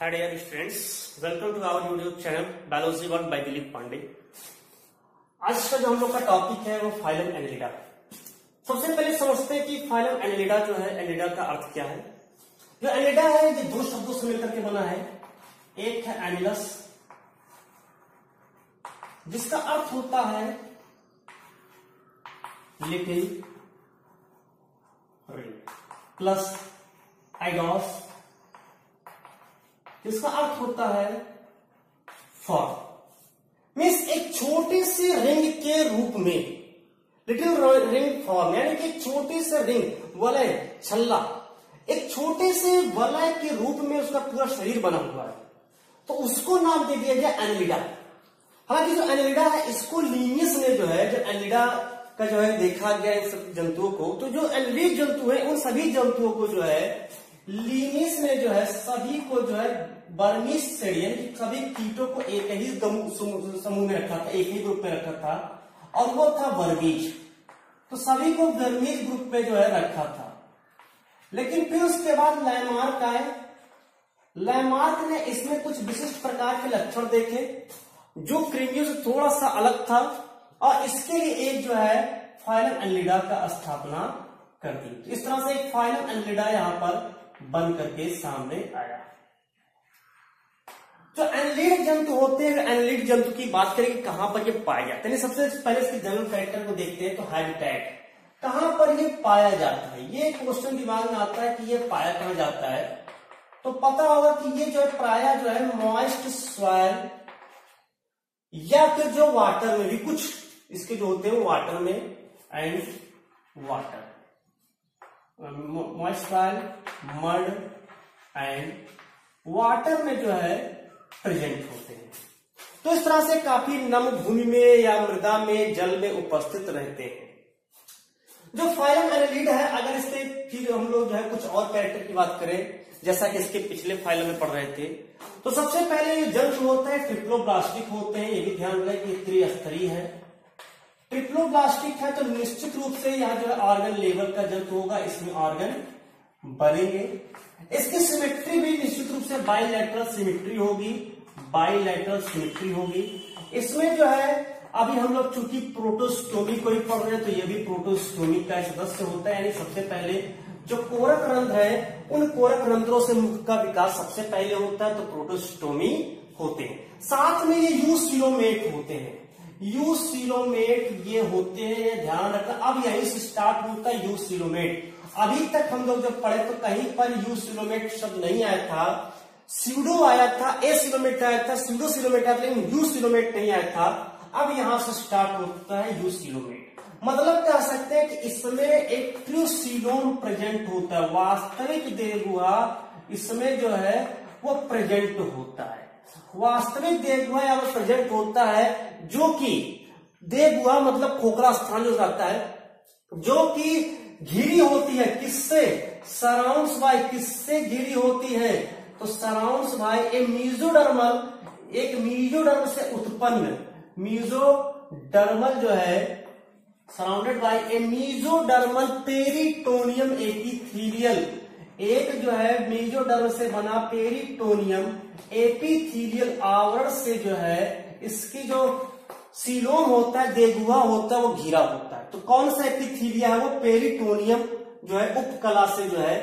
Hi dear students, welcome to our YouTube channel Biology World by Dilip Pandey. आज का जो हम लोग का टॉपिक है वो फाइलम एनिलिडा। सबसे पहले समझते हैं कि फाइलम एनिलिडा जो है, एनिलिडा का अर्थ क्या है। जो एनिलिडा है ये दो शब्दों से मिलकर के बना है। एक है एनिलस, जिसका अर्थ होता है लिटिल रिंग, प्लस आइडोस जिसका अर्थ होता है फॉर्म। मीन्स एक छोटे से रिंग के रूप में, लिटिल रिंग फॉर्म, यानी कि छोटे से रिंग, वलय, छल्ला, एक छोटे से वलय के रूप में उसका पूरा शरीर बना हुआ है, तो उसको नाम दे दिया गया एनिलिडा। हालांकि जो एनिलिडा है इसको लीनियस ने जो है, जो एनिलिडा का जो है देखा गया इन सब जंतुओं को, तो जो एनिलिड जंतु है उन सभी जंतुओं को जो है लीनियस ने जो है सभी को जो है बर्मीज श्रेणी, यानी सभी कीटों को एक ही समूह में रखा था, एक ही ग्रुप में रखा था, और वो था वर्मीज। तो सभी को वर्मीज ग्रुप में जो है रखा था। लेकिन फिर उसके बाद लैमार्क आए। लैमार्क ने इसमें कुछ विशिष्ट प्रकार के लक्षण देखे जो कृमियों से थोड़ा सा अलग था, और इसके लिए एक जो है फाइलम एनिलिडा का स्थापना कर दी। इस तरह से एक फाइलम एनिलिडा यहां पर बन करके सामने आया। जो एनिलिड जंतु होते हैं, एनिलिड जंतु की बात करें कहां पर ये पाए जाते हैं, सबसे पहले इसके जनरल कैरेक्टर को देखते हैं। तो हैबिटेट, कहां पर ये पाया जाता है, ये क्वेश्चन दिमाग में आता है कि ये पाया कहां जाता है। तो पता होगा कि ये जो है प्राय जो है मॉइस्ट सॉइल या फिर जो वाटर में भी, कुछ इसके जो होते हैं वो वाटर में and water, moist soil, mud and water में जो है प्रेजेंट होते हैं। तो इस तरह से काफी नम भूमि में या मृदा में, जल में उपस्थित रहते हैं। जो फाइलम एनिलिड है, अगर इसके फिर हम लोग जो है कुछ और कैरेक्टर की बात करें, जैसा कि इसके पिछले फाइलम में पढ़ रहे थे, तो सबसे पहले ये जंतु होते हैं ट्रिप्लोब्लास्टिक होते हैं। ये भी ध्यान रहे कि त्रिस्तरीय है। ट्रिप्लोब्लास्टिक है तो निश्चित रूप से यहाँ जो है ऑर्गन लेवल का जंतु होगा, इसमें ऑर्गन बनेंगे। इसकी सिमेट्री भी निश्चित रूप से बाइलैटरल सिमेट्री होगी, बाइलैटरल सिमेट्री होगी। इसमें जो है अभी हम लोग चूंकि प्रोटोस्टोमी को ही पढ़ रहे हैं, तो ये भी प्रोटोस्टोमी का सदस्य होता है। यानी सबसे पहले जो कोरक रंध्र है, उन कोरक रंध्रों से मुख का विकास सबसे पहले होता है, तो प्रोटोस्टोमी होते हैं। साथ में ये यूसिलोमेट होते हैं। यूसिलोमेट ये होते हैं, ध्यान रखना। अब यहीं से स्टार्ट होता है यूसिलोमेट। अभी तक हम लोग जब पढ़े तो कहीं पर यूसिलोमेट शब्द नहीं आया था, स्यूडो आया था, एसिलोमेट आया था, स्यूडोसिलोमेट आया था, लेकिन यूसिलोमेट नहीं आया था। अब यहां से स्टार्ट होता है यूसिलोमेट। मतलब कह सकते हैं कि इसमें एक ट्रूसिलोम प्रेजेंट होता है, वास्तविक देहगुहा इसमें जो है वो प्रेजेंट होता है। वास्तविक देहगुहा या वो प्रेजेंट होता है, जो कि देहगुहा मतलब खोखला स्थान जो रहता है, जो कि घिरी होती है किससे, सराउंड्स बाय, किससे घिरी होती है, तो सराउंड्स बाय ए मीजोडर्मल, एक मीजोडर्म से उत्पन्न, मीजोडर्मल जो है surrounded by A mesodermal peritoneum epithelial, एक जो है मीजोडर्म से बना पेरिटोनियम एपिथेलियल आवरण से जो है इसकी जो सीलोम होता है, देहगुहा होता है, वो घिरा होता है। तो कौन सा एपिथेलिया है, वो पेरिटोनियम जो है उपकला से जो है,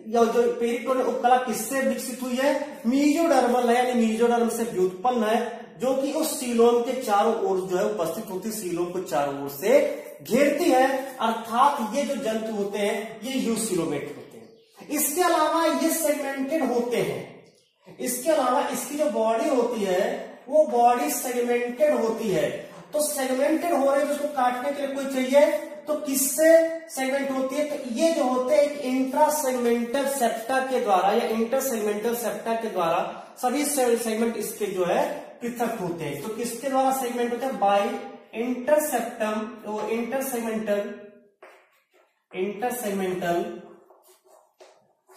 या जो पेरिटोनियम उपकला किससे विकसित हुई है, मीजोडर्मल है, यानी मीजोडर्म से व्युत्पन्न है, जो कि उस सीलोम के चारों ओर जो है उपस्थित होती, सीलोम को चारों ओर से घेरती है। अर्थात ये जो जंतु होते हैं ये यूसिलोमेट होते हैं। इसके अलावा ये सेगमेंटेड होते हैं। इसके अलावा इसकी जो बॉडी होती है वो बॉडी सेगमेंटेड होती है। तो सेगमेंटेड हो रहे हैं, उसको काटने के लिए कोई चाहिए, तो किससे सेगमेंट होती है, तो ये जो होते हैं एक इंट्रा सेगमेंटल सेप्टा के द्वारा या इंटर सेगमेंटल सेप्टा के द्वारा सभी सेगमेंट इसके जो है पृथक होते हैं। तो किसके द्वारा सेगमेंट होते हैं, बाय इंटरसेप्टम, तो इंटरसेगमेंटल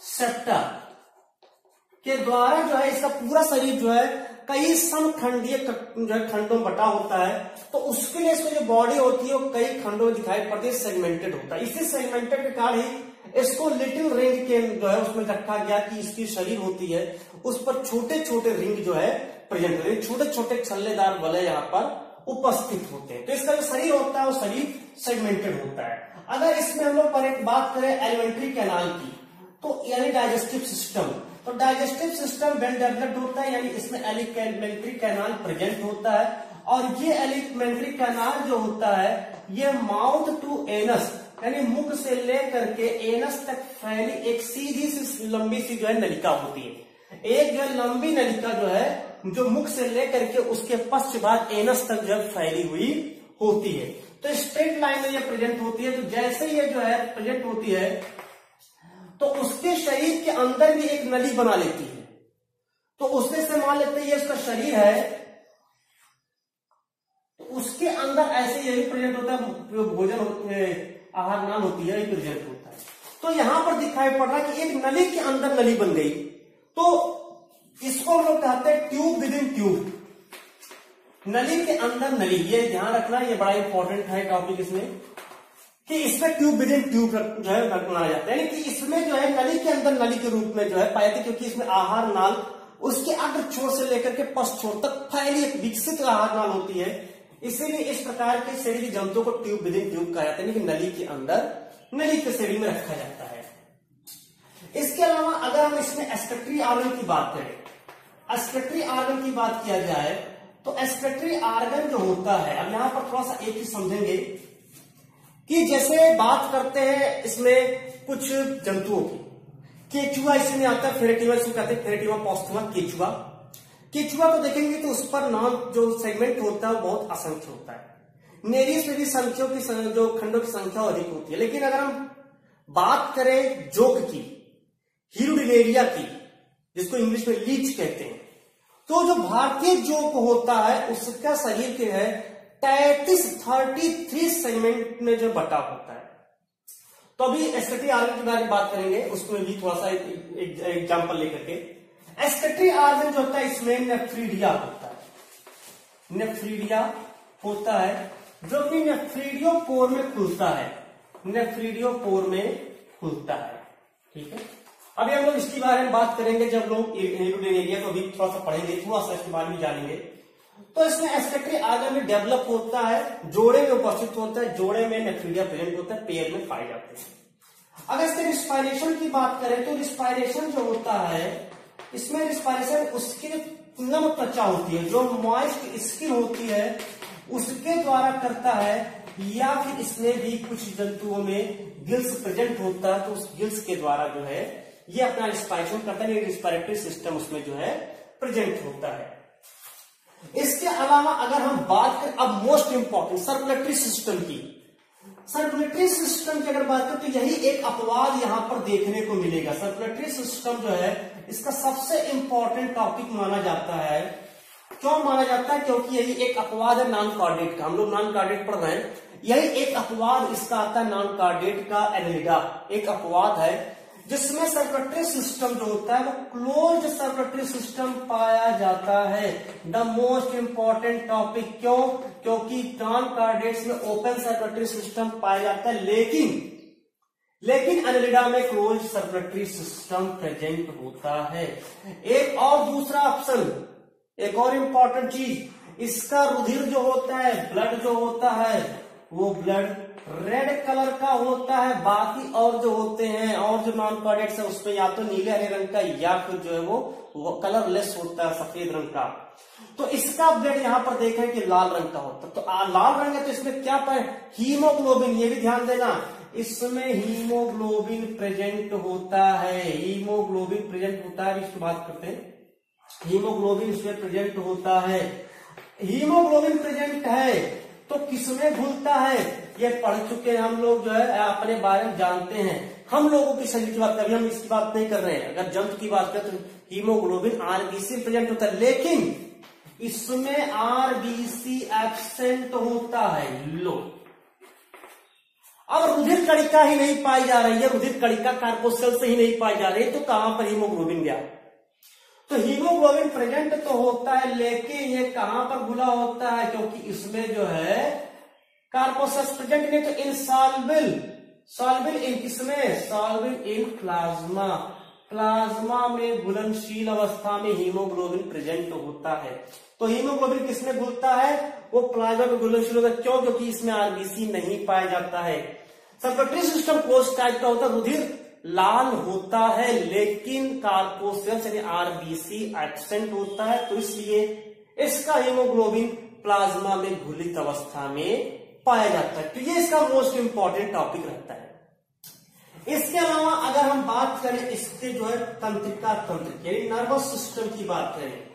सेप्टा के द्वारा जो है इसका पूरा शरीर जो है कई समखंडीय जो है खंडों में बटा होता है। तो उसके लिए इसमें जो बॉडी होती है वो कई खंडों में दिखाई पड़ती है, सेगमेंटेड होता है। इसी सेगमेंटेड के कारण ही इसको लिटिल रिंग के जो है उसमें रखा गया कि इसकी शरीर होती है उस पर छोटे छोटे रिंग जो है प्रेजेंट होते हैं, छोटे छोटे छल्लेदार वलय यहाँ पर उपस्थित होते हैं। तो इसका जो शरीर होता है वो शरीर सेगमेंटेड होता है। अगर इसमें हम लोग पर एक बात करें एलिमेंट्री कैनाल की, तो यानी डाइजेस्टिव सिस्टम, तो डाइजेस्टिव सिस्टम वेल डेवलप्ड होता है, यानी इसमें एलिमेंट्री कैनाल प्रेजेंट होता है। और ये एलिमेंट्री कैनाल जो होता है ये माउथ टू एनस यानी मुख से लेकर के एनस तक फैली एक सीधी सी लंबी सी जो है नलिका होती है। एक जो लंबी नलिका जो है जो मुख से लेकर के उसके पश्चात एनस तक जो है फैली हुई होती है। तो स्ट्रेट लाइन में ये प्रेजेंट होती है। तो जैसे ये जो है प्रेजेंट होती है तो उसके शरीर के अंदर भी एक नली बना लेती है। तो उसमें से मान लेते हैं ये उसका शरीर है, तो उसके अंदर ऐसे यही प्रेजेंट होता है, भोजन आहार नाल होती है, प्रेजेंट होता है। तो यहां पर दिखाई पड़ रहा है कि एक नली के अंदर नली बन गई। तो इसको हम लोग कहते हैं ट्यूब विद इन ट्यूब, नली के अंदर नली। ये ध्यान रखना, ये बड़ा इंपॉर्टेंट है टॉपिक इसमें कि इसमें ट्यूब विद इन ट्यूब जो है बनाया जाता है, यानी कि इसमें जो है नली के अंदर नली के रूप में जो है पाए जाते, क्योंकि इसमें आहार नाल उसके अग्र छोर से लेकर के पश्च छोर तक फैली एक विकसित आहार नाल होती है। इसीलिए इस प्रकार के शरीर जंतुओं को ट्यूब विद इन ट्यूब कहा जाता है, यानी नली के अंदर नली के शरीर में रखा जाता है। इसके अलावा अगर हम इसमें एक्सक्रीटरी ऑर्गन की बात करें, एक्सक्रीटरी ऑर्गन की बात किया जाए तो एक्सक्रीटरी ऑर्गन जो होता है, अब यहां पर थोड़ा सा एक ही समझेंगे कि जैसे बात करते हैं इसमें कुछ जंतुओं की, केचुआ इसमें आता है, फेरेटिवा इसको कहते हैं, फेरेटिवा पोस्टुमा केचुआ। केचुआ को देखेंगे तो उस पर नाम जो सेगमेंट होता है वो बहुत असंख्य होता है। नेरियस में भी संख्याओं की जो खंडों की संख्या अधिक होती है। लेकिन अगर हम बात करें जोक की, हीरुडिनेरिया की, जिसको इंग्लिश में लीच कहते हैं, तो जो भारतीय जोक होता है उसका शरीर के है 33 सेगमेंट में जो बटा होता है। तो अभी एक्सक्रीटरी ऑर्गन के बारे में बात करेंगे, उसमें भी थोड़ा सा एग्जांपल लेकर के। एक्सक्रीटरी ऑर्गन जो होता है इसमें नेफ्रीडिया होता है, नेफ्रीडिया होता है जो कि नेफ्रीडियोपोर में खुलता है, नेफ्रीडियोपोर में खुलता है। ठीक है, अभी हम लोग इसके बारे में बात करेंगे जब लोग हीरुडिनेरिया को भी थोड़ा सा पढ़ेंगे, थोड़ा सा इसके बारे में जानेंगे। तो इसमें एक्सक्रीटरी ऑर्गन में डेवलप होता है, जोड़े में उपस्थित होता है, जोड़े में नेफ्रीडिया प्रेजेंट होता है, पेयर में पाए जाते हैं। अगर इसके रिस्पायरेशन की बात करें तो रिस्पायरेशन जो होता है इसमें रिस्पायरेशन उसकी नम त्वचा होती है, जो मॉइस्ट स्किन होती है उसके द्वारा करता है, या फिर इसमें भी कुछ जंतुओं में गिल्स प्रेजेंट होता है तो उस गिल्स के द्वारा जो है ये अपना रिस्पायरेशन करता है, रिस्पायरेटरी सिस्टम उसमें जो है प्रेजेंट होता है। इसके अलावा अगर हम बात करें अब मोस्ट इंपॉर्टेंट सर्कुलेटरी सिस्टम की, सर्कुलेटरी सिस्टम की अगर बात करें तो यही एक अपवाद यहां पर देखने को मिलेगा। सर्कुलेटरी सिस्टम जो है इसका सबसे इंपॉर्टेंट टॉपिक माना जाता है। क्यों माना जाता है? क्योंकि यही एक अपवाद है नॉन कार्डेट का, हम लोग नॉन कार्डेट पढ़ रहे हैं, यही एक अपवाद इसका आता है नॉन कार्डेट का, एनेलिडा एक अपवाद है जिसमें सर्कुलेटरी सिस्टम जो होता है वो क्लोज्ड सर्कुलेटरी सिस्टम पाया जाता है। द मोस्ट इंपॉर्टेंट टॉपिक, क्यों? क्योंकि नॉन कार्डेट्स में ओपन सर्कुलेटरी सिस्टम पाया जाता है, लेकिन एनेलिडा में क्लोज सर्कुलेटरी सिस्टम प्रेजेंट होता है। एक और दूसरा ऑप्शन, एक और इंपॉर्टेंट चीज, इसका रुधिर जो होता है, ब्लड जो होता है वो ब्लड रेड कलर का होता है। बाकी और जो होते हैं और जो नॉन कार्डेट्स है उसमें या तो नीले हरे रंग का या फिर जो है वो कलरलेस होता है, सफेद रंग का। तो इसका ब्लड यहां पर देखें कि लाल रंग का होता है। तो लाल रंग है तो इसमें क्या पाए? हीमोग्लोबिन, ये भी ध्यान देना, इसमें हीमोग्लोबिन प्रेजेंट होता है, हीमोग्लोबिन प्रेजेंट होता है। इसकी बात करते हैं, हीमोग्लोबिन इसमें प्रेजेंट होता है। हीमोग्लोबिन प्रेजेंट है तो किसमें घुलता है? ये पढ़ चुके हैं हम लोग, जो है अपने बारे में जानते हैं। हम लोगों की शरीर की बात करें, हम इसकी बात नहीं कर रहे हैं। अगर जंतु की बात करें तो हीमोग्लोबिन आरबीसी प्रेजेंट होता है, लेकिन इसमें आरबीसी एब्सेंट होता है। लो, अब रुधिर कणिका ही नहीं पाई जा रही है, रुधिर कणिका कार्पोसेल से ही नहीं पाई जा रही है, तो कहां पर हीमोग्लोबिन गया? तो हीमोग्लोबिन प्रेजेंट तो होता है, लेकिन ये कहां पर घुला होता है? क्योंकि इसमें जो है कार्पोसेल्स प्रेजेंट नहीं, तो इनसॉल्युबल सॉल्युबल इन किसमें? Soluble in plasma. प्लाज्मा में घुलनशील अवस्था में हीमोग्लोबिन प्रेजेंट होता है। तो हीमोग्लोबिन किसमें घुलता है? वो प्लाज्मा में घुलनशील होता है। क्यों? क्योंकि इसमें आरबीसी नहीं पाया जाता है। सर्कुलेटरी सिस्टम कोष टाइप का होता है, रुधिर लाल होता है, लेकिन कार्पोसेल्स यानी आरबीसी एब्सेंट होता है, तो इसलिए इसका हीमोग्लोबिन प्लाज्मा में घुलित अवस्था में पाया जाता है। तो ये इसका मोस्ट इंपॉर्टेंट टॉपिक रहता है। इसके अलावा अगर हम बात करें इसके जो है तंत्रिका तंत्र यानी नर्वस सिस्टम की बात करें,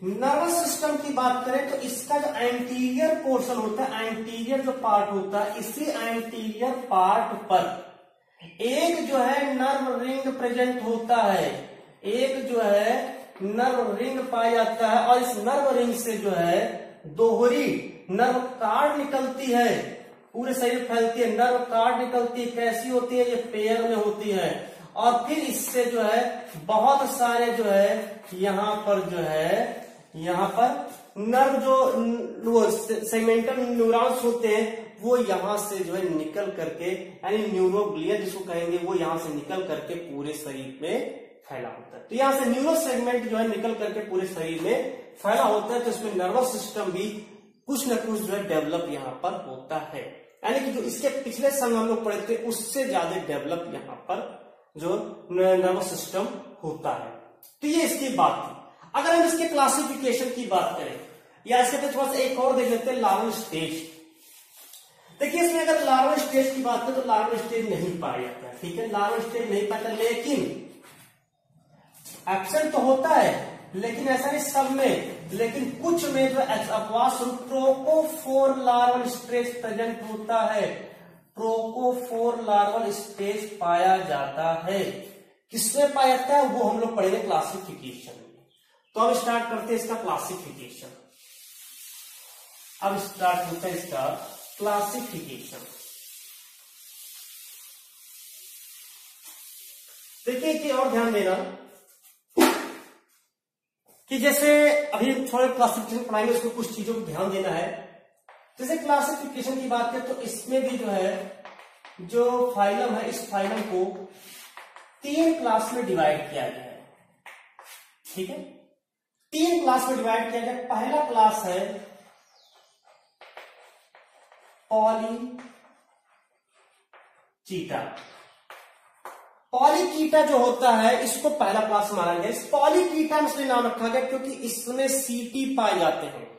नर्वस सिस्टम की बात करें तो इसका जो एंटीरियर पोर्शन होता है, एंटीरियर जो पार्ट होता है, इसी एंटीरियर पार्ट पर एक जो है नर्व रिंग प्रेजेंट होता है, एक जो है नर्व रिंग पाया जाता है, और इस नर्व रिंग से जो है दोहरी नर्व कार्ड निकलती है, पूरे शरीर फैलती है, नर्व कार्ड निकलती है। कैसी होती है? ये पेयर में होती है, और फिर इससे जो है बहुत सारे जो है यहाँ पर जो है यहाँ पर नर्व जो सेगमेंटल न्यूरॉन्स होते हैं वो यहां से जो है निकल करके यानी न्यूरोग्लिया जिसको कहेंगे वो यहां से निकल करके पूरे शरीर में फैला होता है। तो यहां से न्यूरो सेगमेंट जो है निकल करके पूरे शरीर में फैला होता है, तो इसमें नर्वस सिस्टम भी कुछ न कुछ जो है डेवलप यहाँ पर होता है, यानी कि जो इसके पिछले संग हम लोग पढ़े थे उससे ज्यादा डेवलप यहाँ पर जो नर्वस सिस्टम होता है। तो ये इसकी बात थी। अगर हम इसके क्लासिफिकेशन की बात करें या इसके पे थोड़ा सा एक और देख लेते हैं, लार्वल स्टेज। देखिए इसमें अगर लार्वल स्टेज की बात करें तो लार्वल स्टेज नहीं पाया जाता है, ठीक है, लार्वल स्टेज नहीं पाता, लेकिन एब्सेंट तो होता है, लेकिन ऐसा नहीं सब में, लेकिन कुछ में जो अपवाद स्वरूप ट्रोकोफोर लार्वल स्टेज प्रेजेंट होता है, ट्रोकोफोर लार्वल स्टेज पाया जाता है। किसमें पाया जाता है वो हम लोग पढ़ेंगे क्लासिफिकेशन में। तो अब स्टार्ट करते हैं इसका क्लासिफिकेशन। अब स्टार्ट होता है इसका क्लासिफिकेशन। देखिए कि और ध्यान देना कि जैसे अभी थोड़े क्लासिफिकेशन पढ़ाएंगे उसमें कुछ चीजों को ध्यान देना है। जैसे क्लासिफिकेशन की बात करें तो इसमें भी जो है जो फाइलम है इस फाइलम को 3 क्लास में डिवाइड किया गया है, ठीक है, 3 क्लास में डिवाइड किया गया। पहला क्लास है पॉलीचीटा। पॉलीचीटा जो होता है इसको पहला क्लास माना गया। इस पॉलीचीटा में इसलिए नाम रखा गया क्योंकि इसमें सीटी पाए जाते हैं।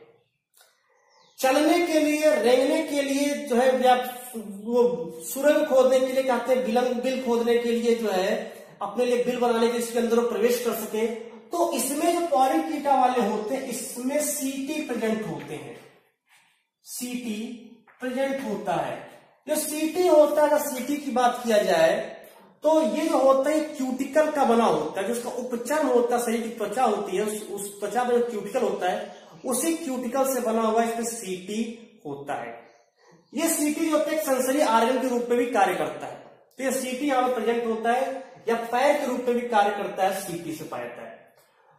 चलने के लिए, रेंगने के लिए जो है, या वो सुरंग खोदने के लिए कहते हैं, बिल खोदने के लिए जो है अपने लिए बिल बनाने के इसके अंदर वो प्रवेश कर सके, तो इसमें जो पॉलीचीटा वाले होते हैं इसमें सीटी प्रेजेंट होते हैं, सीटी प्रेजेंट होता है। जो सीटी होता है, अगर सीटी की बात किया जाए तो ये जो होता है क्यूटिकल का बना होता है, जो उसका उपचर्म होता है, शरीर की त्वचा होती है, उस त्वचा में जो क्यूटिकल होता है उसी क्यूटिकल से बना हुआ इसमें सीटी होता है। ये सीटी जो होता है एक सेंसरी आर्गन के रूप में भी कार्य करता है, तो ये सीटी यहाँ पर प्रेजेंट होता है, या पैर के रूप में भी कार्य करता है, सीटी से पाया जाता है।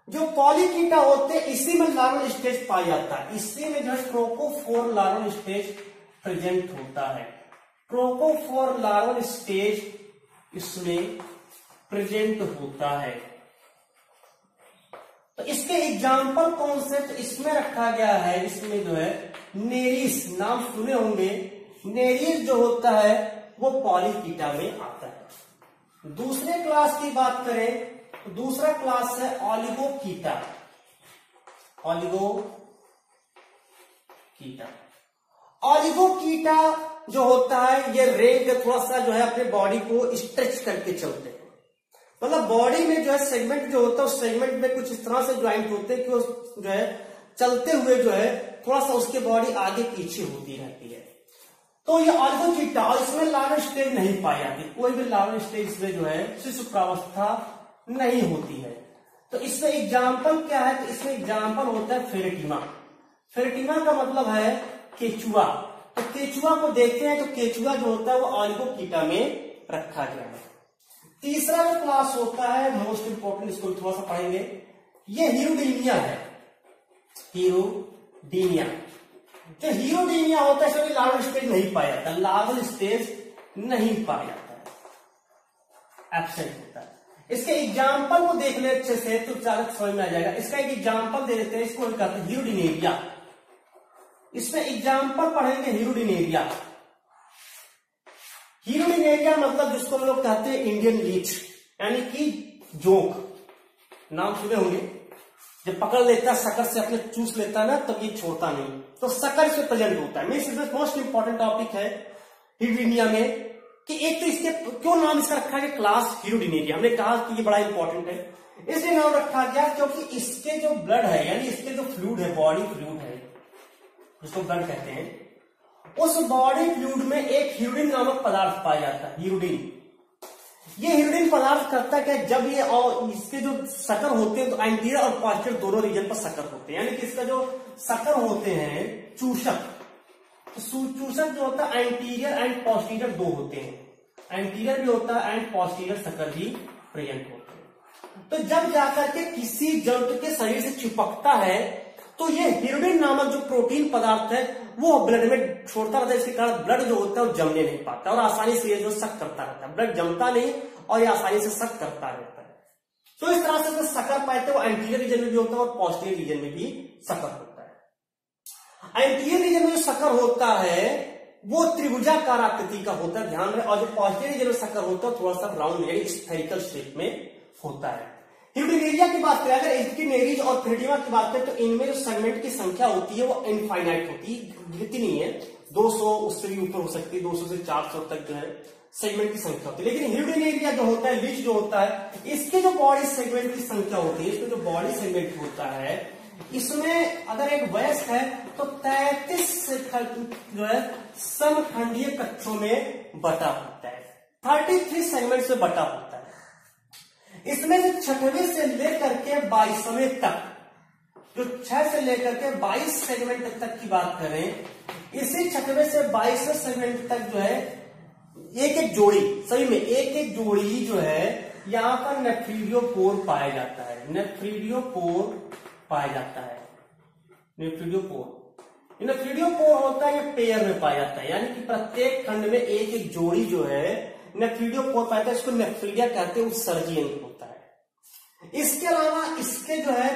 जो पॉलीचीटा होते हैं इसी में लार्वल स्टेज पाया जाता है, इसी में जो है ट्रोकोफोर लार्वल स्टेज प्रेजेंट होता है। ट्रोकोफोर लार्वल स्टेज इसमें प्रेजेंट होता है। तो इसके एग्जाम्पल कौन से? तो इसमें रखा गया है, इसमें जो है नेरिस, नाम सुने होंगे, नेरिस जो होता है वो पॉलीचीटा में आता है। दूसरे क्लास की बात करें तो दूसरा क्लास है ऑलिगोकीटा। ऑलिगोकीटा, ऑलिगोकीटा जो होता है ये रेंग थोड़ा सा जो है अपने बॉडी को स्ट्रेच करके चलते हैं, मतलब बॉडी में जो है सेगमेंट जो होता है उस सेगमेंट में कुछ इस तरह से ज्वाइंट होते हैं कि वो जो है चलते हुए जो है थोड़ा सा उसके बॉडी आगे पीछे होती रहती है। तो ये ऑलिगोकीटा, इसमें लार्वल स्टेज नहीं पाई जाती, कोई भी लार्वल स्टेज में जो है शिशु प्रावस्था नहीं होती है। तो इसमें एग्जाम्पल क्या है? तो इसमें एग्जाम्पल होता है फेरेटिमा। फेरेटिमा का मतलब है केचुआ। तो केचुआ को देखते हैं तो केचुआ जो होता है वो ऑलिगोकीटा में रखा गया है। तीसरा जो क्लास होता है मोस्ट इंपोर्टेंट, इसको थोड़ा सा पढ़ेंगे, ये हीरोडीनिया है। हीरोडीनिया, जो हीरोडीनिया होता है इसमें लार्वल स्टेज नहीं पाया जाता, लार्वल स्टेज नहीं पाया जाता है, एब्सेंट होता है। इसके एग्जाम्पल को देख ले अच्छे से तो ज्यादा समझ में आ जाएगा। इसका एक एग्जाम्पल दे देते हैं, इसको कहते हैं हीरोडिनेरिया। इसमें एग्जाम्पल पढ़ेंगे हीरोडिनेरिया। हीरोडिनेरिया मतलब जिसको हम लोग कहते हैं इंडियन लीच, यानी कि जोंक, नाम सुने होंगे। जब पकड़ लेता है शक्कर से अपने चूस लेता है ना, तब ये छोड़ता नहीं, तो शक्कर से प्रेजेंट होता है। इसमें मोस्ट इंपॉर्टेंट टॉपिक है हीरोडिनिया में कि एक तो इसके क्यों नाम इसका रखा गया क्लास हीरोडिनेरिया। हमने कहा कि ये बड़ा इंपॉर्टेंट है, इसलिए नाम रखा गया क्योंकि इसके जो ब्लड है, यानी इसके जो फ्लूइड है, बॉडी फ्लूइड है, जिसको ब्लड कहते हैं, उस बॉडी फ्लूइड में एक हीरोडिन नामक पदार्थ पाया जाता है। हीरोडिन, ये हीरोडिन पदार्थ करता क्या, जब ये और इसके जो शक्कर होते हैं तो एंटीरियर और पोस्टीरियर दोनों रीजन पर शक्कर होते हैं, यानी कि इसका जो शक्कर होते हैं चूषक, तो चूषक जो होता है एंटीरियर एंड पोस्टीरियर दो होते हैं, एंटीरियर भी होता है एंड पोस्टीरियर शक्कर भी प्रेजेंट होते हैं। तो जब जाकर के किसी जंतु के शरीर से चिपकता है तो ये हीरोडिन नामक जो प्रोटीन पदार्थ है वो ब्लड में छोड़ता रहता है, इसके कारण ब्लड जो होता है वो जमने नहीं पाता और आसानी से ये जो शक करता रहता है, ब्लड जमता नहीं और ये आसानी से शक करता रहता है। तो इस तरह से जो शक्कर पाते हैं वो एंटीरियर रीजन में भी होता है और पोस्टीरियर रीजन में भी शक्कर होता है। एंटीरियर रीजन में जो शक्कर होता है वो त्रिभुजाकार आकृति का होता है, ध्यान रहे, और जो पोस्टीरियर रीजन में शक्कर होता है थोड़ा सा राउंड यानी स्फेरिकल शेप में होता है। हीरोडिनेरिया की बात करें, अगर एस्किनेरिज और क्रेडिमा की बात करें तो इनमें जो सेगमेंट की संख्या होती है वो इनफाइनाइट होती है, गिनती नहीं है, 200 उससे भी ऊपर हो सकती है, 200 से 400 तक जो है सेगमेंट की संख्या होती है। लेकिन हीरोडिनेरिया जो होता है, लीच जो होता है, इसके जो बॉडी सेगमेंट की संख्या होती है, इसमें जो बॉडी सेगमेंट होता है, इसमें अगर एक वयस्क है तो 33 जो है समखंडीय कक्षों में बटा होता है, 33 सेगमेंट से बटा होता है। इसमें से 6वें से लेकर के 22वें तक, जो 6 से लेकर के 22 सेगमेंट तक की बात करें, इसी 6वें से 22वें सेगमेंट तक जो है एक एक जोड़ी, सही में एक एक जोड़ी जो है यहां पर नेफ्रिडियोपोर पाया जाता है, नेफ्रिडियोपोर पाया जाता है, नेफ्रिडियोपोर। नेफ्रिडियोपोर होता है ये पेयर में पाया जाता है, यानी कि प्रत्येक खंड में एक एक जोड़ी जो है नेफ्रिडियोपोर पाया, इसको नेफ्रीडिया कहते हैं, उत्सर्जी अंग होता है। इसके अलावा इसके जो है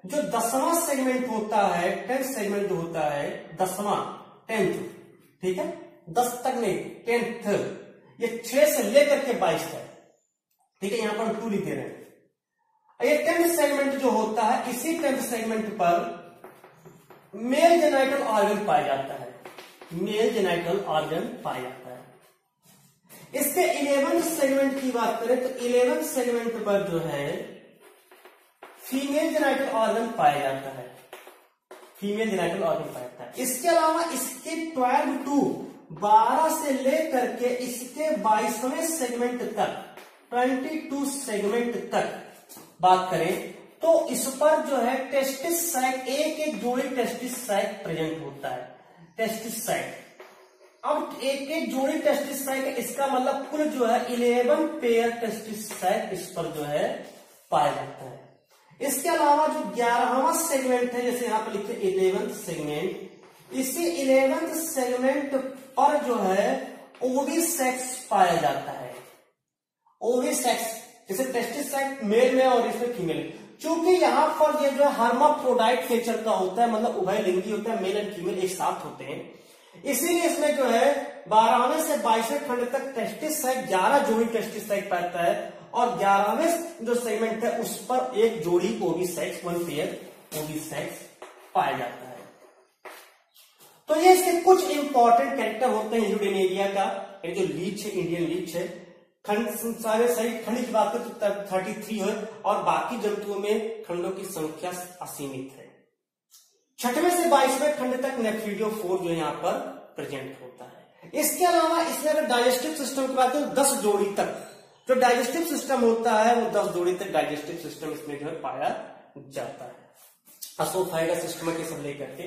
जो 10वां सेगमेंट होता है, 10th सेगमेंट जो होता है, 10वां 10th, ठीक है, 10 तक नहीं 10th, ये 6 से लेकर के 22 तक, ठीक है, यहां पर 2 लिख दे रहे हैं। ये 10th सेगमेंट जो होता है, इसी 10th सेगमेंट पर मेल जेनाइटल ऑर्गन पाया जाता है, मेल जेनाइटल ऑर्गन पाया जाता है। इसके 11th सेगमेंट की बात करें तो 11th सेगमेंट पर जो है फीमेल जेनाइटल ऑर्गन पाया जाता है, फीमेल जेनाइटल ऑर्गन पाया जाता है। इसके अलावा इसके 12 से लेकर के इसके 22वें सेगमेंट तक, 22 सेगमेंट तक बात करें तो इस पर जो है टेस्टिस सैक, एक एक जोड़ी टेस्टिस सैक प्रेजेंट होता है, टेस्टिस सैक। अब एक एक जोड़ी टेस्टिस सैक, इसका मतलब कुल जो है 11 पेयर टेस्टिस सैक इस पर जो है पाया जाता है। इसके अलावा जो 11वां सेगमेंट है, जैसे यहां पर लिखे 11th सेगमेंट, इसी 11th सेगमेंट पर जो है ओविसेक्स पाया जाता है, ओविसेक्स, जैसे टेस्टिस सैक मेल में और इसमें फीमेल। चूंकि यहां पर ये जो है हर्माफ्रोडाइट नेचर का होता है, मतलब उभयलिंगी होता है, मेल एंड फीमेल एक साथ होते हैं, इसीलिए इसमें जो है 12वें से 22वें खंड तक टेस्टिस सैक 11 जोड़ी टेस्टिस सैक पाता है और 11वें जो सेगमेंट है उस पर एक जोड़ी ओविसेक्स, 1 पेयर ओविसेक्स पाया जाता है। तो ये इसके कुछ इंपॉर्टेंट कैरेक्टर होते हैं हीरोडिनेरिया का। ये जो लीच है, इंडियन लीच है, खंड सारे सही खंड की बात करें तो 33 है और बाकी जंतुओं में खंडों की संख्या असीमित है। 6वें से 22वें खंड तक नेफ्रिडियोफोर जो यहाँ पर प्रेजेंट होता है। इसके अलावा इसमें अगर डाइजेस्टिव सिस्टम की बात करें तो 10 जोड़ी तक जो डाइजेस्टिव सिस्टम होता है वो 10 जोड़ी तक डाइजेस्टिव सिस्टम इसमें जो है पाया जाता है, असोफाइगस सिस्टम के सब लेकर के।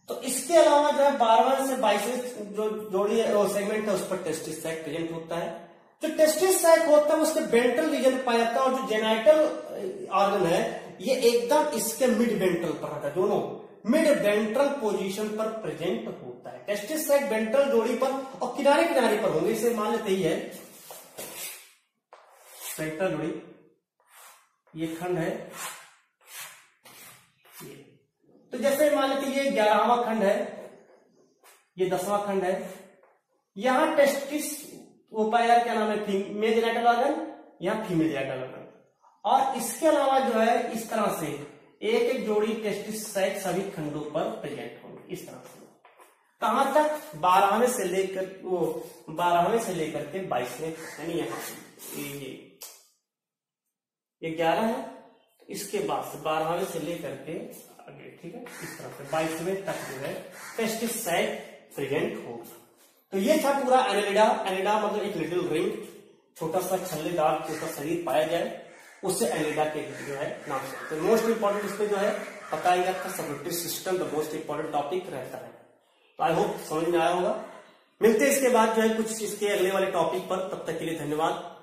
तो इसके अलावा जो है 12वें से 22वें जो जोड़ी है सेगमेंट है उस पर टेस्टिस सैक प्रेजेंट होता है। जो टेस्टिस सैक होता है उसके वेंट्रल रीजन पाया जाता है और जो जेनाइटल ऑर्गन है ये एकदम इसके मिड वेंट्रल पर रहता है, दोनों मिड वेंट्रल पोजीशन पर प्रेजेंट होता है। टेस्टिस सैक वेंट्रल जोड़ी पर और किनारे किनारे पर होंगे, इसे मान लेते ही है वेंट्रल जोड़ी, ये खंड है ये। तो जैसे मान लेते ये 11वां खंड है, ये 10वां खंड है। यहां टेस्टिस वो पाया क्या नाम है, मेल जेनिटल ऑर्गन या फीमेल जेनिटल ऑर्गन। और इसके अलावा जो है इस तरह से एक एक जोड़ी टेस्टिस सैक सभी खंडों पर प्रेजेंट होंगे इस तरह से। कहां तक, 12वें से लेकर वो 12वें से लेकर के 22वें, यानी यहाँ ये 11 है, इसके बाद से 12वें से लेकर के आगे, ठीक है, इस तरह से 22वें तक जो है टेस्टिस सैक प्रेजेंट होगा। तो ये था पूरा एनेलिडा। एनेलिडा मतलब एक लिटिल रिंग, छोटा सा छल्लेदार छोटा शरीर पाया जाए, उससे एनेलिडा के जो है नाम से। तो मोस्ट इंपॉर्टेंट इसमें जो है बताया आपका circulatory system the most important topic रहता है। तो आई होप समझ में आया होगा। मिलते हैं इसके बाद जो है कुछ इसके अगले वाले टॉपिक पर, तब तक के लिए धन्यवाद।